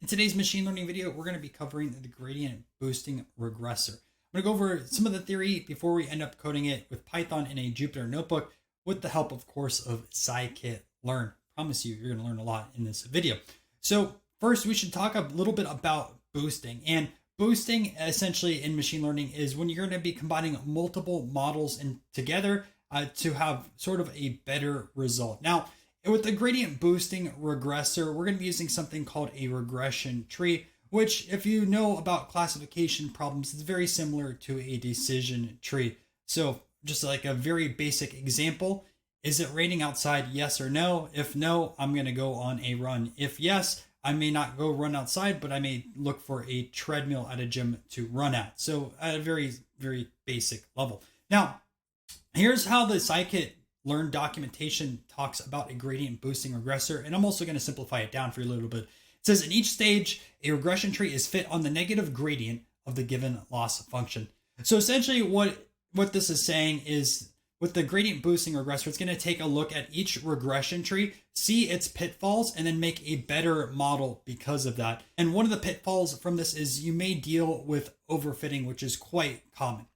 In today's machine learning video, we're going to be covering the Gradient Boosting Regressor. I'm going to go over some of the theory before we end up coding it with Python in a Jupyter Notebook with the help, of course, of Scikit-Learn. Promise you, you're going to learn a lot in this video. So first, we should talk a little bit about boosting. And boosting, essentially in machine learning, is when you're going to be combining multiple models together to have sort of a better result. Now, with the Gradient Boosting Regressor, we're going to be using something called a regression tree, which, if you know about classification problems, is very similar to a decision tree. So just like a very basic example, is it raining outside? Yes or no? If no, I'm going to go on a run. If yes, I may not go run outside, but I may look for a treadmill at a gym to run at. So at a very, very basic level. Now, here's how the Scikit-Learn documentation talks about a gradient boosting regressor, and I'm also going to simplify it down for you a little bit. It says in each stage, a regression tree is fit on the negative gradient of the given loss function. So essentially what this is saying is with the gradient boosting regressor, it's going to take a look at each regression tree, see its pitfalls, and then make a better model because of that. And one of the pitfalls from this is you may deal with overfitting, which is quite common.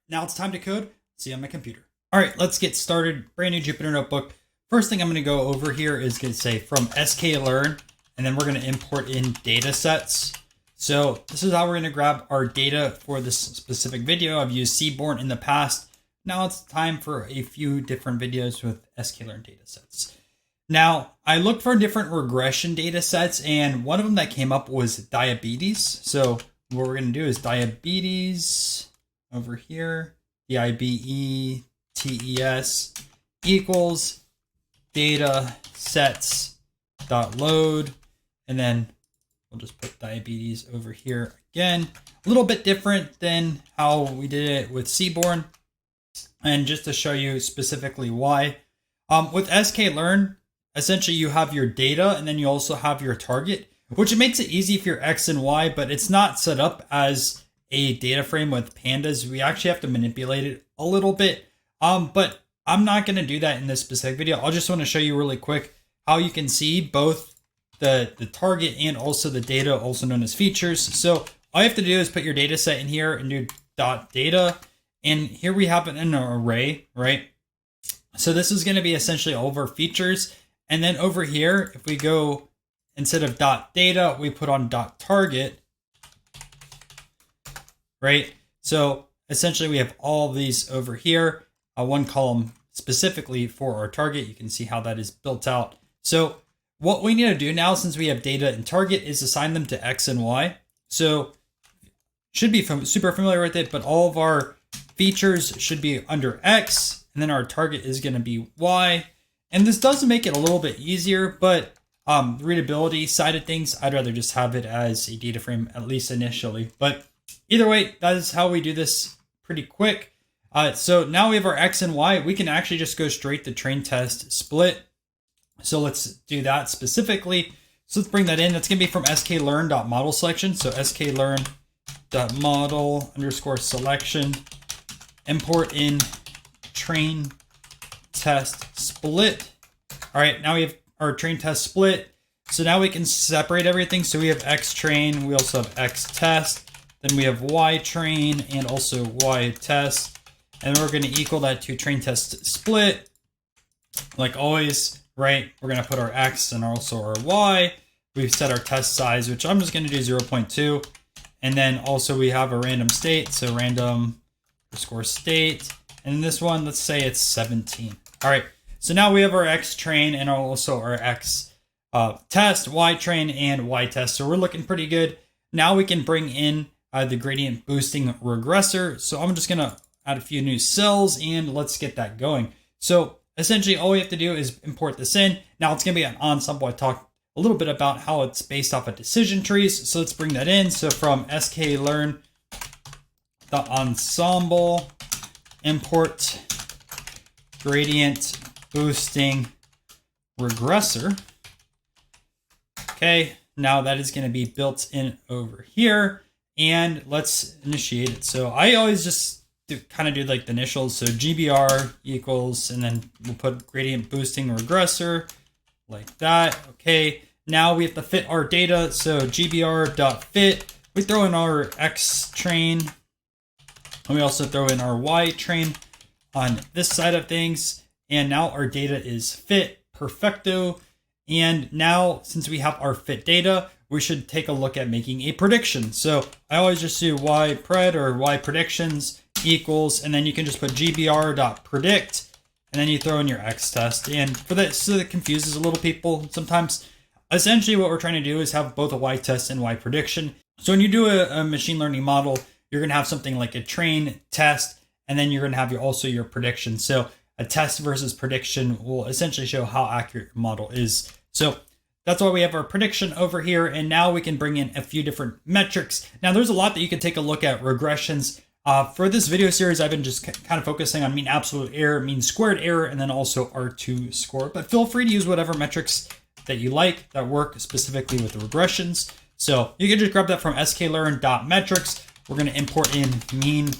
Now it's time to code. See you on my computer. All right, let's get started. Brand new Jupyter Notebook. First thing I'm going to go over here is going to say from sklearn, and then we're going to import in datasets. So this is how we're going to grab our data for this specific video. I've used Seaborn in the past. Now it's time for a few different videos with sklearn datasets. Now I looked for different regression datasets, and one of them that came up was diabetes. So what we're going to do is diabetes over here, DIBETES equals data sets dot load, and then we'll just put diabetes over here again. A little bit different than how we did it with Seaborn, and just to show you specifically why. With sklearn, essentially you have your data and then you also have your target, which makes it easy for your X and Y, but it's not set up as a data frame with pandas. We actually have to manipulate it a little bit. But I'm not going to do that in this specific video. I'll just want to show you really quick how you can see both the target and also the data, also known as features. So all you have to do is put your data set in here and do .data. And here we have an array, right? So this is going to be essentially all of our features. And then over here, if we go, instead of .data, we put on .target, right? So essentially we have all of these over here, one column specifically for our target. You can see how that is built out. So what we need to do now, since we have data and target, is assign them to X and Y. So should be super familiar with it, but all of our features should be under X, and then our target is going to be Y. And this does make it a little bit easier, but the readability side of things, I'd rather just have it as a data frame, at least initially. But either way, that is how we do this pretty quick. So now we have our X and Y. We can actually just go straight to train test split. So let's do that specifically. So let's bring that in. That's going to be from sklearn.model selection. So sklearn.model_selection. Import in train test split. All right, now we have our train test split. So now we can separate everything. So we have X train, we also have X test, then we have Y train and also Y test. And we're going to equal that to train test split. Like always, right? We're going to put our X and also our Y. We've set our test size, which I'm just going to do 0.2. And then also we have a random state. So random underscore state. And in this one, let's say it's 17. All right. So now we have our X train and also our X test, Y train, and Y test. So we're looking pretty good. Now we can bring in the gradient boosting regressor. So I'm just going to add a few new cells and let's get that going. So essentially all we have to do is import this in. Now it's going to be an ensemble. I talked a little bit about how it's based off of decision trees. So let's bring that in. So from sklearn the ensemble import gradient boosting regressor. Okay, now that is going to be built in over here, and let's initiate it. So I always just kind of do like the initials. So GBR equals, and then we'll put gradient boosting regressor like that. Okay, now we have to fit our data. So gbr.fit, we throw in our X train, and we also throw in our Y train on this side of things. And now our data is fit, perfecto. And now since we have our fit data, we should take a look at making a prediction. So I always just do ypred or ypredictions equals, and then you can just put gbr.predict, and then you throw in your X test. And for that, so that confuses a little people sometimes. Essentially what we're trying to do is have both a Y test and Y prediction. So when you do a machine learning model, you're going to have something like a train, test, and then you're going to have also your prediction. So a test versus prediction will essentially show how accurate your model is. So that's why we have our prediction over here. And now we can bring in a few different metrics. Now there's a lot that you can take a look at regressions. For this video series, I've been just kind of focusing on mean absolute error, mean squared error, and then also R2 score. But feel free to use whatever metrics that you like that work specifically with the regressions. So you can just grab that from sklearn.metrics. We're going to import in mean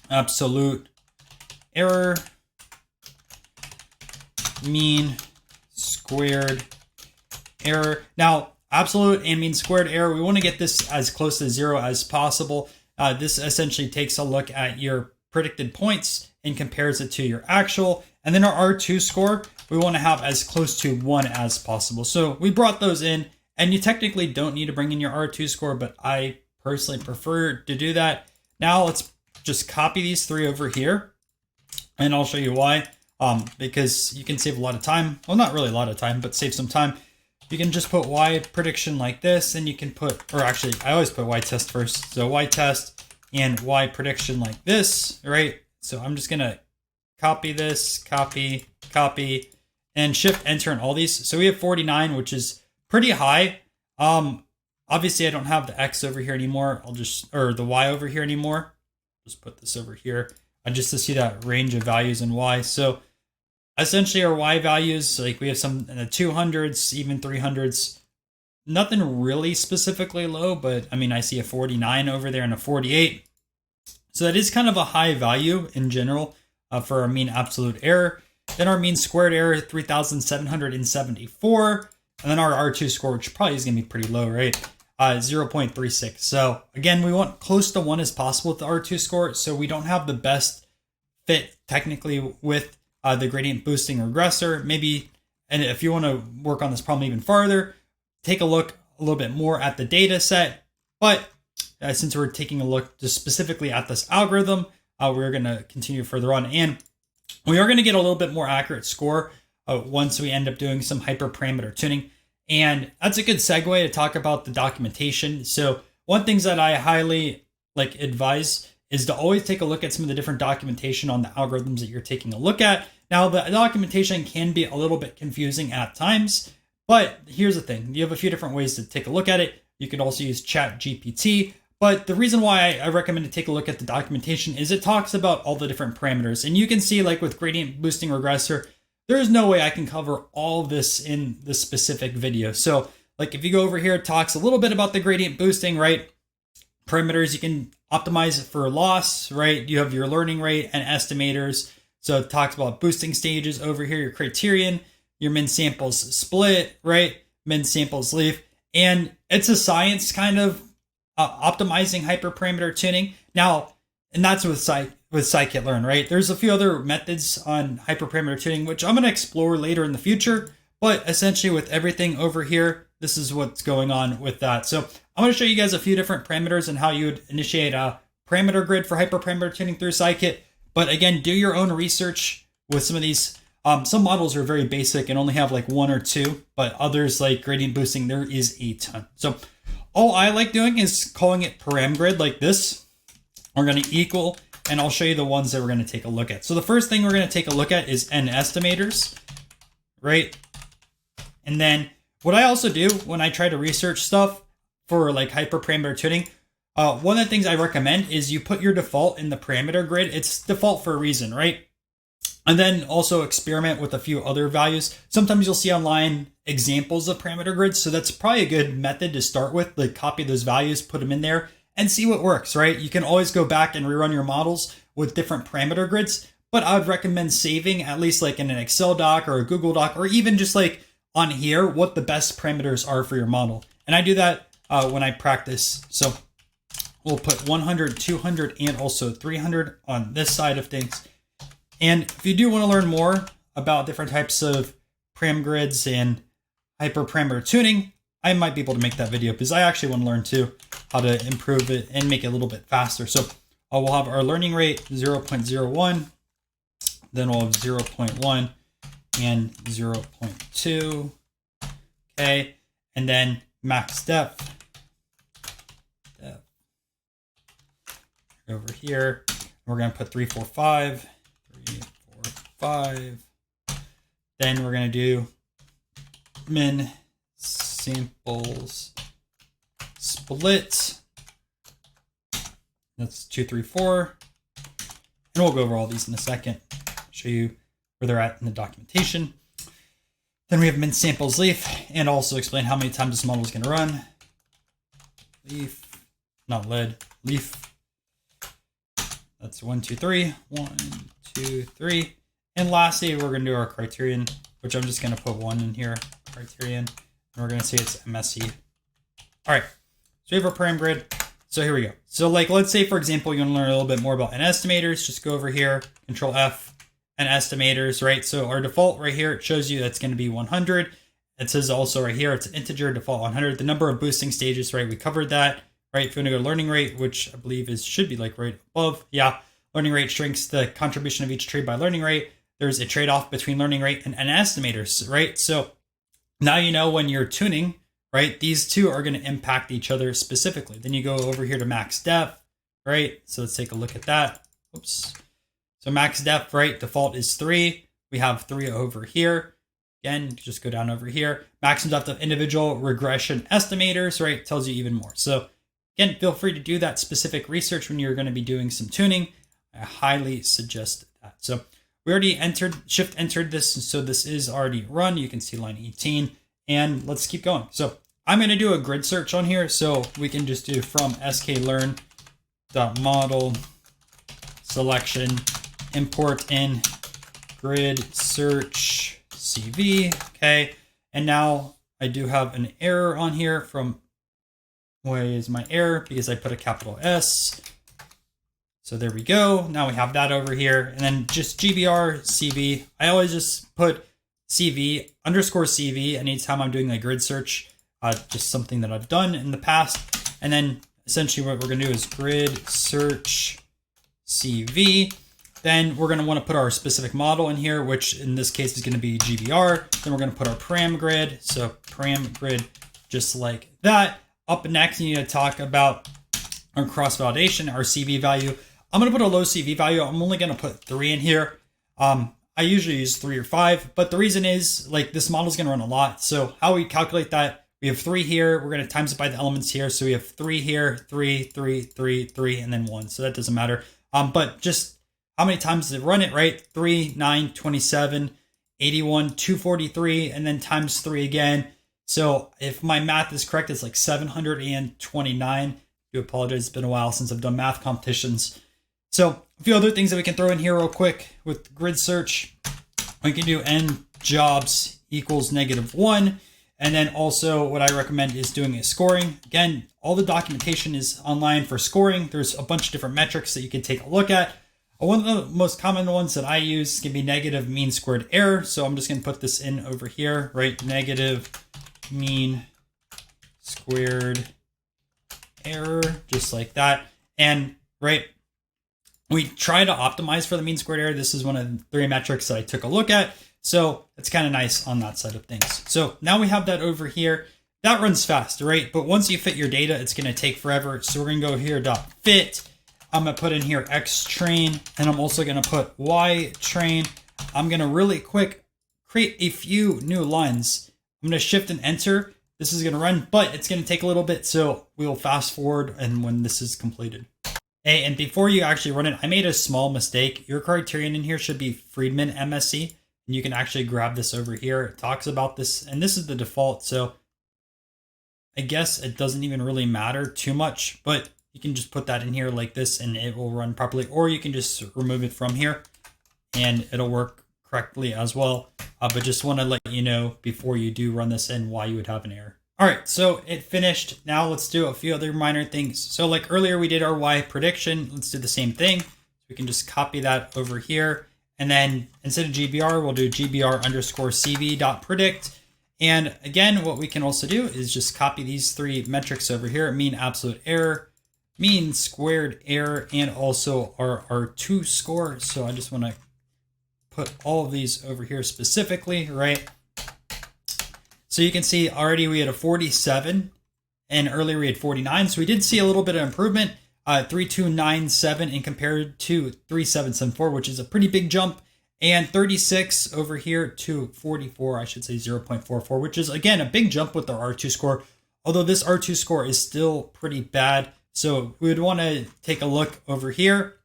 absolute error, mean squared error. Now, absolute and mean squared error, we want to get this as close to 0 as possible. This essentially takes a look at your predicted points and compares it to your actual. And then our R2 score, we want to have as close to 1 as possible. So we brought those in, and you technically don't need to bring in your R2 score, but I personally prefer to do that. Now let's just copy these 3 over here, and I'll show you why. Because you can save a lot of time. Well, not really a lot of time, but save some time. You can just put Y prediction like this, and you can put, or actually I always put Y test first. So Y test and Y prediction like this, right? So I'm just gonna copy this, copy, and shift enter on all these. So we have 49, which is pretty high. Obviously I don't have the X over here anymore. Or the Y over here anymore. Just put this over here just to see that range of values in Y. So essentially our Y values, like we have some in the 200s, even 300s, nothing really specifically low, but I mean, I see a 49 over there and a 48. So that is kind of a high value in general for our mean absolute error. Then our mean squared error, 3,774. And then our R2 score, which probably is going to be pretty low, right? 0.36. So again, we want close to 1 as possible with the R2 score. So we don't have the best fit technically with the gradient boosting regressor. Maybe, and if you want to work on this problem even farther, take a look a little bit more at the data set. But since we're taking a look just specifically at this algorithm, we're going to continue further on. And we are going to get a little bit more accurate score once we end up doing some hyperparameter tuning. And that's a good segue to talk about the documentation. So one thing that I highly advise is to always take a look at some of the different documentation on the algorithms that you're taking a look at. Now, the documentation can be a little bit confusing at times, but here's the thing. You have a few different ways to take a look at it. You could also use ChatGPT, but the reason why I recommend to take a look at the documentation is it talks about all the different parameters. And you can see, like with Gradient Boosting Regressor, there is no way I can cover all of this in this specific video. So like if you go over here, it talks a little bit about the gradient boosting, right? Parameters, you can optimize it for loss, right? You have your learning rate and estimators. So it talks about boosting stages over here, your criterion, your min samples split, right? Min samples leaf. And it's a science kind of optimizing hyperparameter tuning. Now, and that's with Scikit-Learn, right? There's a few other methods on hyperparameter tuning, which I'm going to explore later in the future. But essentially with everything over here, this is what's going on with that. So I'm going to show you guys a few different parameters and how you would initiate a parameter grid for hyperparameter tuning through Scikit. But again, do your own research with some of these. Some models are very basic and only have like 1 or 2, but others like gradient boosting, there is a ton. So all I like doing is calling it param grid like this. We're going to equal, and I'll show you the ones that we're going to take a look at. So the first thing we're going to take a look at is n estimators, right? And then what I also do when I try to research stuff for like hyperparameter tuning, one of the things I recommend is you put your default in the parameter grid. It's default for a reason, right? And then also experiment with a few other values. Sometimes you'll see online examples of parameter grids. So that's probably a good method to start with, like copy those values, put them in there and see what works, right? You can always go back and rerun your models with different parameter grids, but I would recommend saving at least like in an Excel doc or a Google doc, or even just like on here what the best parameters are for your model. And I do that when I practice. So we'll put 100, 200, and also 300 on this side of things. And if you do want to learn more about different types of param grids and hyperparameter tuning, I might be able to make that video because I actually want to learn too how to improve it and make it a little bit faster. So we'll have our learning rate 0.01, then we'll have 0.1 and 0.2. Okay, and then max depth over here. We're going to put 3, 4, 5. 3, 4, 5. Then we're going to do min samples split. That's 2, 3, 4. And we'll go over all these in a second. Show you where they're at in the documentation. Then we have min samples leaf and also explain how many times this model is going to run. Leaf, not lead, leaf. That's 1, 2, 3. 1, 2, 3. And lastly, we're going to do our criterion, which I'm just going to put 1 in here, criterion. And we're going to say it's MSE. All right. So we have our param grid. So here we go. So like, let's say, for example, you want to learn a little bit more about n estimators. Just go over here, Control F, and estimators, right? So our default right here, it shows you that's going to be 100. It says also right here, it's an integer default 100. The number of boosting stages, right? We covered that. Right, if you want to go to learning rate, which I believe should be like right above. Yeah, learning rate shrinks the contribution of each tree by learning rate. There's a trade-off between learning rate and estimators, right? So now you know when you're tuning, right, these two are going to impact each other specifically. Then you go over here to max depth, right? So let's take a look at that. Oops. So max depth, right, default is 3. We have 3 over here. Again, just go down over here. Maximum depth of individual regression estimators, right, tells you even more. So again, feel free to do that specific research when you're going to be doing some tuning. I highly suggest that. So we already shift entered this. So this is already run. You can see line 18 and let's keep going. So I'm going to do a grid search on here. So we can just do from sklearn.model selection, import in GridSearchCV. Okay. And now I do have an error on here from why is my error? Because I put a capital S. So there we go. Now we have that over here. And then just GBR CV. I always just put CV underscore CV anytime I'm doing a grid search. Just something that I've done in the past. And then essentially what we're going to do is grid search CV. Then we're going to want to put our specific model in here, which in this case is going to be GBR. Then we're going to put our param grid. So param grid just like that. Up next, you need to talk about our cross-validation, our CV value. I'm going to put a low CV value. I'm only going to put 3 in here. I usually use 3 or 5, but the reason is like this model is going to run a lot. So how we calculate that, we have 3 here. We're going to times it by the elements here. So we have 3 here, 3, 3, 3, 3, and then 1. So that doesn't matter. But just how many times does it run it, right? 3, 9, 27, 81, 243, and then times 3 again. So if my math is correct, it's like 729. I do apologize. It's been a while since I've done math competitions. So a few other things that we can throw in here real quick with grid search. We can do n jobs equals -1. And then also what I recommend is doing a scoring. Again, all the documentation is online for scoring. There's a bunch of different metrics that you can take a look at. One of the most common ones that I use can be negative mean squared error. So I'm just going to put this in over here, right? Negative mean squared error, just like that. And right, we try to optimize for the mean squared error. This is one of the 3 metrics that I took a look at. So it's kind of nice on that side of things. So now we have that over here. That runs fast, right? But once you fit your data, it's going to take forever. So we're going to go here .fit. I'm going to put in here X train, and I'm also going to put Y train. I'm going to really quick create a few new lines. I'm going to shift and enter. This is going to run, but it's going to take a little bit. So we'll fast forward and when this is completed. Hey, and before you actually run it, I made a small mistake. Your criterion in here should be Friedman MSE. And you can actually grab this over here. It talks about this, and this is the default. So I guess it doesn't even really matter too much, but you can just put that in here like this and it will run properly. Or you can just remove it from here and it'll work correctly as well. but just want to let you know before you do run this in why you would have an error. All right, so it finished. Now let's do a few other minor things. So like earlier we did our Y prediction. Let's do the same thing. We can just copy that over here. And then instead of GBR, we'll do GBR_CV.predict. And again, what we can also do is just copy these three metrics over here: mean absolute error, mean squared error, and also our R2 score. So I just want to put all of these over here specifically, right? So you can see already we had a 47 and earlier we had 49. So we did see a little bit of improvement, 3297 and compared to 3774, which is a pretty big jump, and 36 over here to 44, I should say 0.44, which is again a big jump with our R2 score. Although this R2 score is still pretty bad. So we would want to take a look over here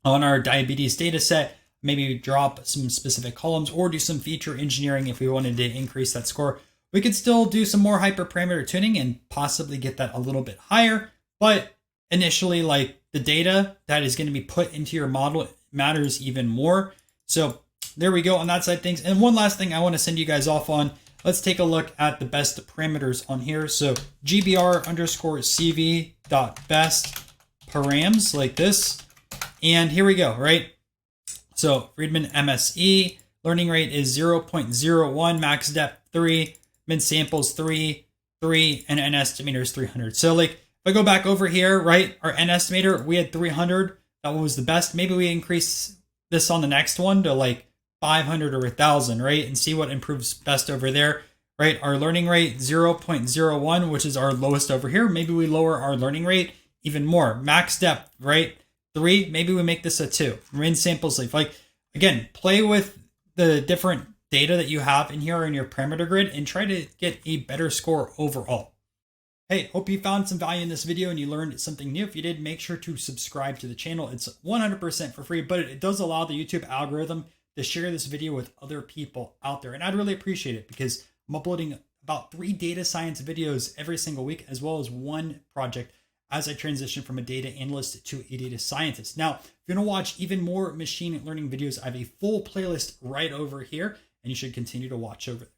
on our diabetes data set, maybe drop some specific columns or do some feature engineering if we wanted to increase that score. We could still do some more hyperparameter tuning and possibly get that a little bit higher. But initially, like the data that is going to be put into your model matters even more. So there we go on that side of things. And one last thing I want to send you guys off on. Let's take a look at the best parameters on here. So GBR_CV.best params like this. And here we go, right? So Friedman MSE, learning rate is 0.01, max depth 3, min samples 3, and n estimator is 300. So like if I go back over here, right, our n estimator, we had 300. That was the best. Maybe we increase this on the next one to like 500 or 1,000, right? And see what improves best over there, right? Our learning rate 0.01, which is our lowest over here. Maybe we lower our learning rate even more. Max depth, right? 3, maybe we make this a 2. Min samples, like again, play with the different data that you have in here in your parameter grid and try to get a better score overall. Hey, hope you found some value in this video and you learned something new. If you did, make sure to subscribe to the channel. It's 100% for free, but it does allow the YouTube algorithm to share this video with other people out there. And I'd really appreciate it because I'm uploading about 3 data science videos every single week, as well as 1 project as I transition from a data analyst to a data scientist. Now, if you want to watch even more machine learning videos, I have a full playlist right over here, and you should continue to watch over there.